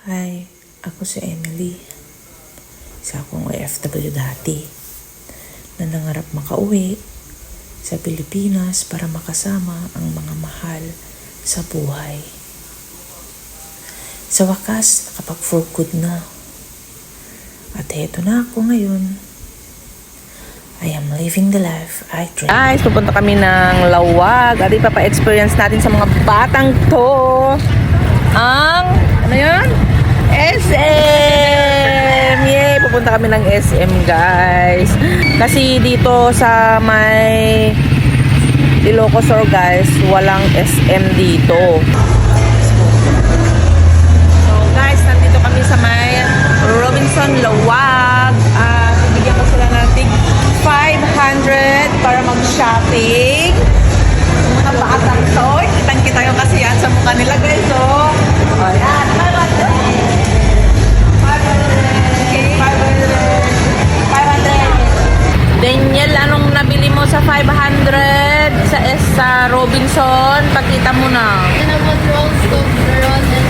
Hi, ako si Emily. Isa akong OFW dati na nangarap makauwi sa Pilipinas para makasama ang mga mahal sa buhay. Sa wakas, nakapag-for good na. At heto na ako ngayon. I am living the life I dream. Guys, pupunta kami ng Lawag at ipapa-experience natin sa mga batang to ang, ano yun? SM! Yay! Pupunta kami ng SM, guys. Kasi dito sa may Ilocos Sur, guys, walang SM dito. So, guys, nandito kami sa may Robinson Lawag. Bibigyan ko sila ng tig 500 para mag-shopping. Mga batang to, kitang-kita yung kasiyahan sa mukha nila, guys. So, ayan. 500. Daniel, anong nabili mo sa 500 sa Robinson? Pakita mo na. Cinnamon rolls, Toblerone, and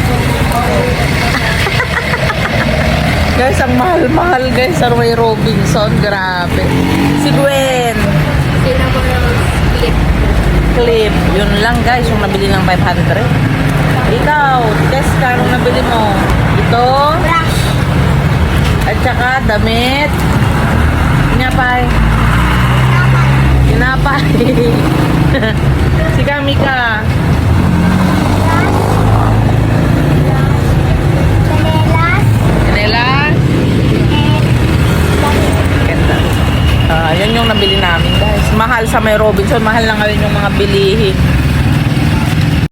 Guys, ang mahal-mahal guys sa Roy Robinson. Grabe. Si Gwen. cinnamon rolls, Clip. Yun lang guys, yung nabili ng 500. Ikaw, Teska, anong nabili mo? Ito. brush. At saka damit. Inapay. Inapay. Si Kamika. Canelas. Ganda. Yan yung nabili namin guys. Mahal sa may Robinson. Mahal lang ngayon yung mga bilihin.